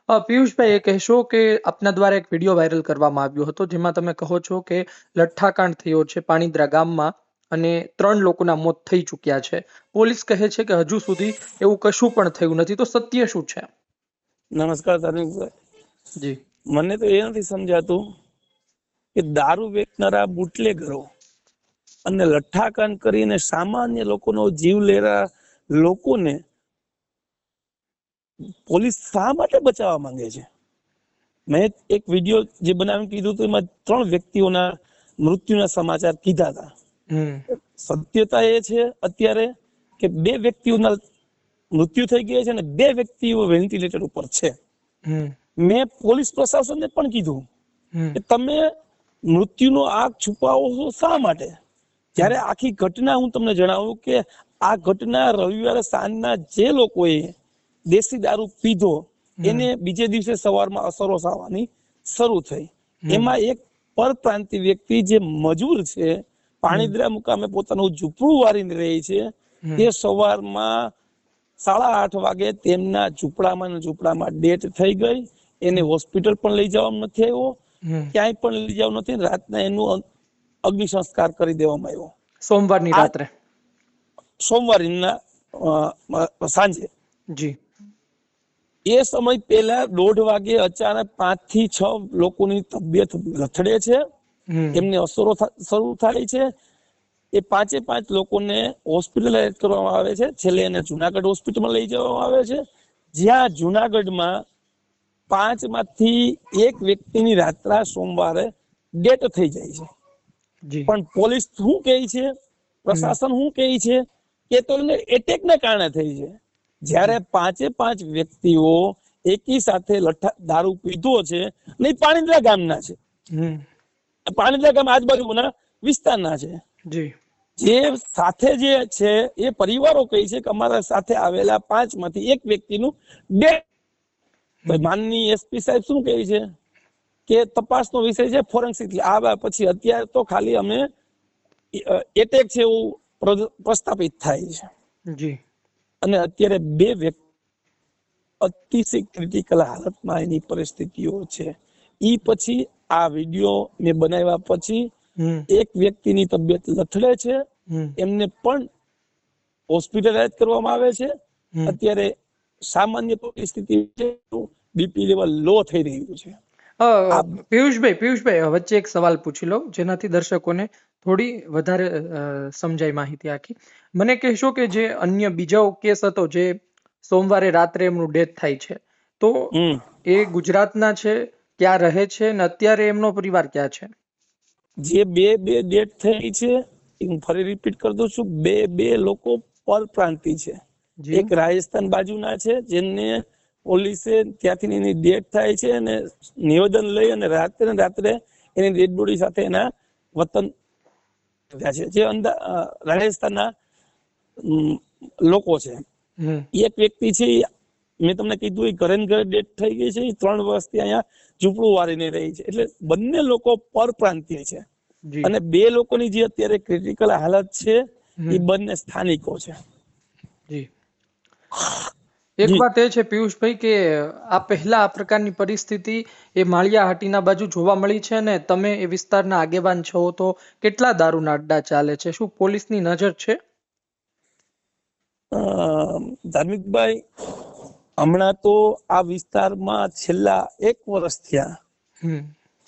પિયુષભાઈ, એ કહેશો કે આપના દ્વારા એક વિડીયો વાયરલ કરવામાં આવ્યો હતો જેમાં તમે કહો છો કે લઠ્ઠાકાંડ થયો છે પાણીદ્રા ગામમાં અને 3 લોકોના મોત થઈ ચૂક્યા છે. પોલીસ કહે છે કે હજુ સુધી એવું કશું પણ થયું નથી, તો સત્ય શું છે? નમસ્કાર ધાર્મિકભાઈ, જી. મને તો એ નથી સમજાતું કે દારૂ વેચનારા બુટલેગરો અને લઠ્ઠાકાંડ કરીને સામાન્ય લોકોનો જીવ લેનારા લોકોને પોલીસ શા માટે બચાવવા માંગે છે? મેં એક વિડીયો જે બનાવીને કીધું હતું એમાં 3 વ્યક્તિઓના મૃત્યુના સમાચાર કીધા હતા. સત્યતા એ છે અત્યારે કે 2 વ્યક્તિઓના મૃત્યુ થઈ ગયા છે અને 2 વ્યક્તિઓ વેન્ટિલેટર ઉપર છે. મેં પોલીસ પ્રશાસનને પણ કીધું કે તમે મૃત્યુનો આગ છુપાવો છો શા માટે? જ્યારે આખી ઘટના હું તમને જણાવું કે આ ઘટના રવિવારે સાંજના જે લોકોએ દેશી દારૂ પીધો એને બીજે દિવસે સવારમાં અસરો આવવાની શરૂ થઈ. એમાં એક પરપ્રાંતિ વ્યક્તિ જે મજૂર છે, પાણીદ્રા મુકામે પોતાનું ઝૂંપડું વારીને રહી છે, તે સવારમાં 8:30 વાગે તેમના ઝૂંપડામાં ડેથ થઈ ગઈ. એને હોસ્પિટલ પણ લઈ જવામાં નથી આવ્યો, ક્યાંય પણ લઈ જવાનું નથી. રાતના એનું અગ્નિ સંસ્કાર કરી દેવામાં આવ્યો. સોમવારની રાત્રે, સોમવારના સાંજે. જી. એ સમય પહેલા 1:30 વાગે અચાનક 5 થી 6 લોકોની તબિયત લથડે છે, એમને અસરો શરૂ થાય છે. એ 5 લોકોને હોસ્પિટલાઇઝ કરવામાં આવે છે. છેલ્લે એને જુનાગઢ હોસ્પિટલમાં લઈ જવામાં આવે છે, જ્યાં જુનાગઢમાં 5 માંથી 1 વ્યક્તિની રાત્રા સોમવારે ડેથ થઈ જાય છે. પણ પોલીસ શું કહે છે, પ્રશાસન શું કહે છે કે તો એને એટેકને કારણે થઈ છે. જ્યારે 5 વ્યક્તિઓ એકી સાથે દારૂ પીધો છે, નહીં પાણીદ્રા ગામના છે, પાણીદ્રા ગામ આજુબાજુના વિસ્તારના છે. જે સાથે જે છે એ પરિવારો કહે છે કે અમારા સાથે આવેલા 5 માંથી 1 વ્યક્તિનું ડેથ. માનનીય એસપી સાહેબ શું કહે છે કે તપાસનો વિષય છે, ફોરેન્સિક આવ્યા પછી અત્યારે તો ખાલી અમે એટેક છે એવું પ્રસ્થાપિત થાય છે. અને અત્યારે 2 વ્યક્તિ અતિશય ક્રિટિકલ હાલતમાં એની પરિસ્થિતિઓ છે. ઈ પછી આ વિડીયો મેં બનાવ્યા પછી 1 વ્યક્તિની તબિયત લથડે છે, એમને પણ હોસ્પિટલાઇઝ કરવામાં આવે છે. અત્યારે સામાન્ય પરિસ્થિતિ છે, બીપી લેવલ લો થઈ રહ્યું છે. પિયુષભાઈ, વચ્ચે એક સવાલ પૂછી લઉં જેનાથી દર્શકોને થોડી વધારે સમજાય માહિતી આખી. મને કહેશો કે જે અન્ય બીજો કેસ હતો જે સોમવારે રાત્રે એમનું ડેથ થાય છે, તો એ ગુજરાતના છે, ક્યાં રહે છે અને અત્યારે એમનો પરિવાર ક્યાં છે? જે 2 ડેથ થઈ છે, હું ફરી રિપીટ કરી દઉં છું, 2 લોકો પરપ્રાંતિ છે. એક રાજસ્થાન બાજુના છે, જેમને પોલીસે ત્યાંથી એની ડેથ થાય છે અને નિવેદન લઈ અને રાત્રે એની ડેડ બોડી સાથે એના વતન છે, જે રાજસ્થાનના લોકો છે. એક વ્યક્તિ છે, મેં તમને કીધું, એ ઘરે ડેથ થઈ ગઈ છે. 3 વર્ષથી અહીંયા ઝૂંપડું વારીને રહી છે. એટલે બંને લોકો પરપ્રાંતીય છે. અને 2 લોકોની જે અત્યારે ક્રિટિકલ હાલત છે એ બંને સ્થાનિકો છે. એક વાત એ છે પિયુષભાઈ કે આ પહેલા આ પ્રકારની પરિસ્થિતિ એ માળિયાહાટીના બાજુ જોવા મળી છે ને તમે એ વિસ્તારના આગેવાન છો, તો કેટલા દારૂના અડ્ડા ચાલે છે? શું પોલીસની નજર છે? ધાર્મિકભાઈ, હમણાં તો આ વિસ્તારમાં છેલ્લા 1 વર્ષ થયા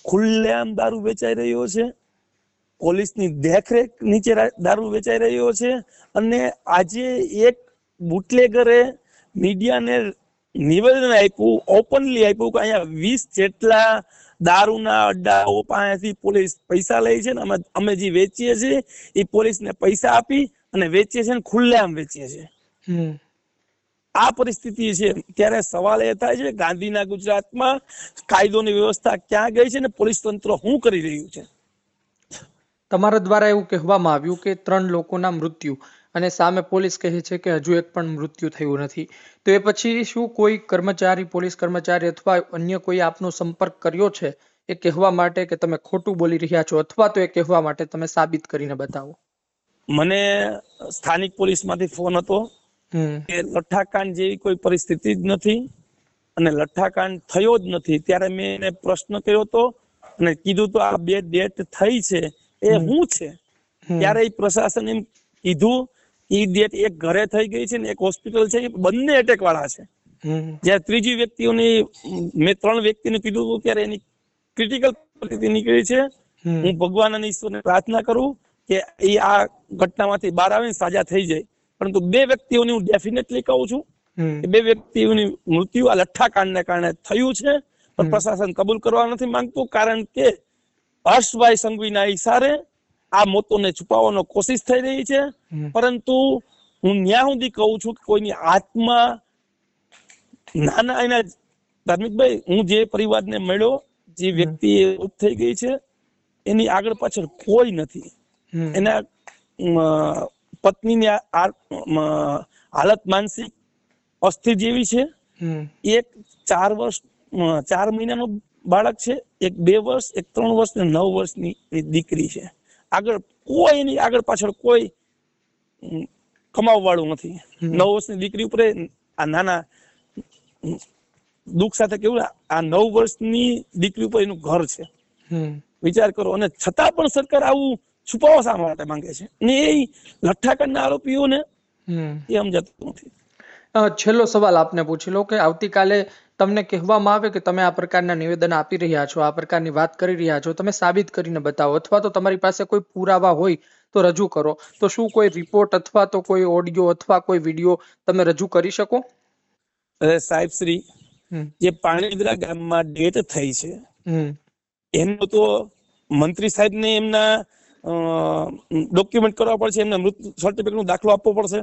ખુલ્લેઆમ દારૂ વેચાઈ રહ્યો છે. પોલીસની દેખરેખ નીચે દારૂ વેચાઈ રહ્યો છે. અને આજે એક બુટલેગરે મીડિયાને નિવેદન આપ્યું, ઓપનલી આપ્યું કે અહીંયા 20 જેટલા દારૂના અડ્ડાઓ પાસેથી પોલીસ પૈસા લે છે ને અમે જે વેચીએ છીએ એ પોલીસને પૈસા આપી અને વેચીએ છીએ, ખુલ્લેઆમ વેચીએ છીએ. આ પરિસ્થિતિ છે. ત્યારે સવાલ એ થાય છે, ગાંધીના ગુજરાતમાં કાયદોની વ્યવસ્થા ક્યાં ગઈ છે ને પોલીસ તંત્ર શું કરી રહ્યું છે? તમારા દ્વારા એવું કહેવામાં આવ્યું કે 3 લોકોના મૃત્યુ, અને સામે પોલીસ કહે છે કે હજુ એક પણ મૃત્યુ થયું નથી. તો એ પછી શું કોઈ કર્મચારી, પોલીસ કર્મચારી અથવા અન્ય કોઈ આપનો સંપર્ક કર્યો છે એ કહેવા માટે કે તમે ખોટું બોલી રહ્યા છો, અથવા તો એ કહેવા માટે તમે સાબિત કરીને બતાવો? મને સ્થાનિક પોલીસમાંથી ફોન હતો કે લઠ્ઠાકાંડ જેવી કોઈ પરિસ્થિતિ જ નથી, અને લઠ્ઠાકાંડ થયો જ નથી ત્યારે મેં એને પ્રશ્ન કર્યો હતો અને કીધું તો આ 2 ડેથ થઈ છે એ શું છે? ત્યારે એ પ્રશાસન એમ કીધું એ ડેથ એક ઘરે થઈ ગઈ છે ને એક હોસ્પિટલ છે, એ બંને એટેક વાળા છે. જ્યારે ત્રીજી વ્યક્તિઓની મેં 3 વ્યક્તિને કીધું હતું ત્યારે એની ક્રિટિકલ પરિસ્થિતિ નીકળી છે. હું ભગવાન અને ઈશ્વરને પ્રાર્થના કરું કે એ આ ઘટનામાંથી બહાર આવે સાજા થઈ જાય, પરંતુ 2 વ્યક્તિઓની હું ડેફિનેટલી કહું છું કે 2 વ્યક્તિઓની મૃત્યુ આ લઠ્ઠાકાંડને કારણે થયું છે, પણ પ્રશાસન કબૂલ કરવા નથી માંગતું કારણ કે હર્ષભાઈ સંઘવીના ઈશારે આ મોતોને છુપાવવાનો કોશિશ થઈ રહી છે. પરંતુ હું ન્યા સુધી કહું છું કે કોઈની આત્મા નાના એના ધાર્મિકભાઈ, હું જે પરિવારને મળ્યો, જે વ્યક્તિ થઈ ગઈ છે એની આગળ પાછળ કોઈ નથી. એના પત્નીની હાલત માનસિક અસ્થિર જેવી છે. એક 4 મહિનાનો બાળક છે, એક 2 વર્ષ, એક 3 વર્ષ ને 9 વર્ષની દીકરી છે. આગળ કોઈ એની આગળ પાછળ કોઈ કમાવા વાળું નથી. 9 વર્ષની દીકરી ઉપર આ નાના દુઃખ સાથે કેવું, આ 9 વર્ષની દીકરી ઉપર એનું ઘર છે. વિચાર કરો. અને છતાં પણ સરકાર આવું છુપાવવા શા માટે માંગે છે? ને એ લઠ્ઠાકાંડના આરોપીઓને એ સમજાતું નથી. છેલ્લો સવાલ આપને પૂછી લો કે આવતીકાલે તમને કહેવામાં આવે કે તમે આ પ્રકારના નિવેદન આપી રહ્યા છો, આ પ્રકારની વાત કરી રહ્યા છો, તમે સાબિત કરીને બતાવો, અથવા તો તમારી પાસે કોઈ પુરાવા હોય તો રજૂ કરો, તો શું કોઈ રિપોર્ટ અથવા તો કોઈ ઓડિયો અથવા કોઈ વિડીયો તમે રજૂ કરી શકો? સાહેબ શ્રી, જે પાણીદ્રા ગામમાં ડેથ થઈ છે એનો તો મંત્રી સાહેબને એમના ડોક્યુમેન્ટ કરવા પડશે, એમના મૃત્યુ સર્ટિફિકેટનો દાખલો આપવો પડશે.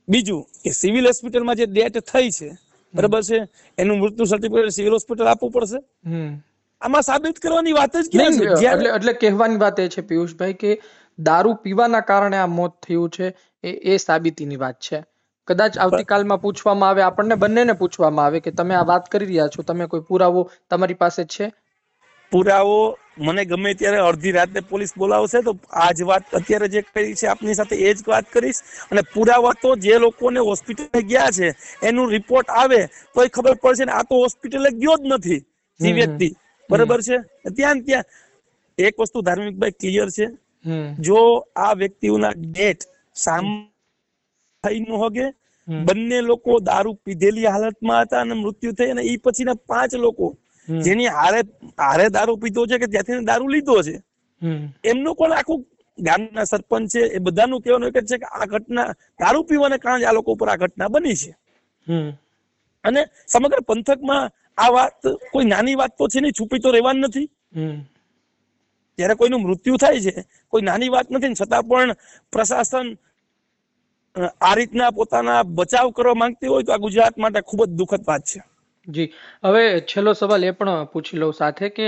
બીજું કે સિવિલ હોસ્પિટલમાં જે ડેથ થઈ છે, બરાબર છે, એનું મૃત્યુ સર્ટિફિકેટ સિવિલ હોસ્પિટલ આપવું પડશે. આમાં સાબિત કરવાની વાત જ ક્યાં છે? એટલે કહેવાની વાત એ છે પિયુષભાઈ કે દારૂ પીવાના કારણે આ મોત થયું છે એ સાબિતીની વાત છે. કદાચ આવતીકાલમાં પૂછવામાં આવે, આપણને બંનેને પૂછવામાં આવે કે તમે આ વાત કરી રહ્યા છો, તમે કોઈ પુરાવો તમારી પાસે છે? પુરાવો મને ગમે ત્યારે અડધી રાતે પોલીસ બોલાવશે તો આ જ વાત અત્યારે જે કરી છે આપની સાથે એ જ વાત કરીશ. અને પુરાવા તો જે લોકોને હોસ્પિટલે ગયા છે એનું રિપોર્ટ આવે તો ખબર પડશે ને આ તો હોસ્પિટલે ગયો જ નથી જે વ્યક્તિ, બરાબર છે. ત્યાં એક વસ્તુ ધાર્મિકભાઈ ક્લિયર છે, જો આ વ્યક્તિઓના ડેટ થઈ ન હોગે, બંને લોકો દારૂ પીધેલી હાલતમાં હતા અને મૃત્યુ થઈ, અને એ પછીના 5 લોકો જેની હારે દારૂ પીધો છે કે ત્યાંથી દારૂ લીધો છે, એમનું પણ આખું ગામના સરપંચ છે એ બધાનું કહેવાનું એક જ છે કે આ ઘટના દારૂ પીવાને કારણે આ લોકો ઉપર આ ઘટના બની છે. અને સમગ્ર પંથકમાં આ વાત કોઈ નાની વાત તો છે નહીં, છુપી તો રહેવાની નથી. જયારે કોઈનું મૃત્યુ થાય છે કોઈ નાની વાત નથી, છતાં પણ પ્રશાસન આ રીતના પોતાના બચાવ કરવા માંગતી હોય તો આ ગુજરાત માટે ખૂબ જ દુઃખદ વાત છે. જી, હવે છેલ્લો સવાલ એ પણ પૂછી લઉં સાથે કે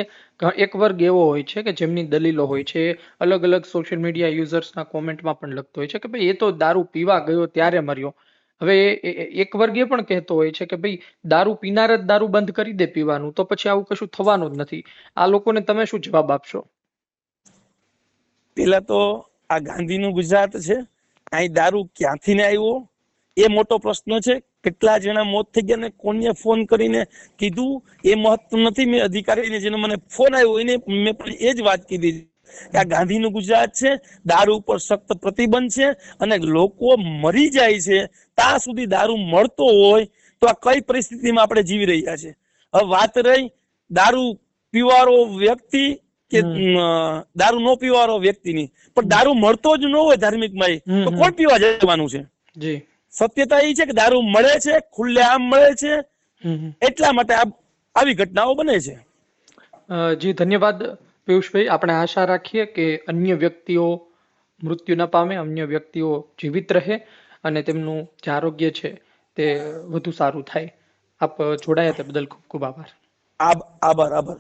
એક વર્ગ એવો હોય છે કે જેમની દલીલો હોય છે, અલગ અલગ સોશિયલ મીડિયા યુઝર્સના કોમેન્ટમાં પણ લખતો હોય છે કે ભાઈ એ તો દારૂ પીવા ગયો ત્યારે મર્યો. હવે એક વર્ગ એ પણ કહેતો હોય છે કે ભાઈ દારૂ પીનાર જ દારૂ બંધ કરી દે પીવાનું તો પછી આવું કશું થવાનું જ નથી. આ લોકોને તમે શું જવાબ આપશો? પેલા તો આ ગાંધીનું ગુજરાત છે, અહીં દારૂ ક્યાંથી ને આવ્યો એ મોટો પ્રશ્ન છે. કેટલા જણા મોત થઈ ગયા ને કોને ફોન કરીને કીધું એ મહત્વ નથી. મેં અધિકારીને જેનો મને ફોન આવ્યો એને મેં પણ એ જ વાત કીધી કે આ ગાંધીનું ગુજરાત છે, દારૂ ઉપર સખ્ત પ્રતિબંધ છે અને લોકો મરી જાય છે ત્યાં સુધી દારૂ મળતો હોય તો આ કઈ પરિસ્થિતિમાં આપણે જીવી રહ્યા છે. હવે વાત રહી દારૂ પીવાળો વ્યક્તિ કે દારૂ નો પીવાળો વ્યક્તિની, પણ દારૂ મળતો જ ન હોય ધાર્મિકમાં તો કોણ પીવા જવાનું છે? જી, સત્યતા એ છે કે દારૂ મળે છે, ખુલ્લેઆમ મળે છે, એટલા માટે આવી ઘટનાઓ બને છે. જી, ધન્યવાદ પિયુષભાઈ. આપણે આશા રાખીએ કે અન્ય વ્યક્તિઓ મૃત્યુ ન પામે, અન્ય વ્યક્તિઓ જીવિત રહે અને તેમનું જે આરોગ્ય છે તે વધુ સારું થાય. આપ જોડાયા તે બદલ ખૂબ ખૂબ આભાર. આભાર.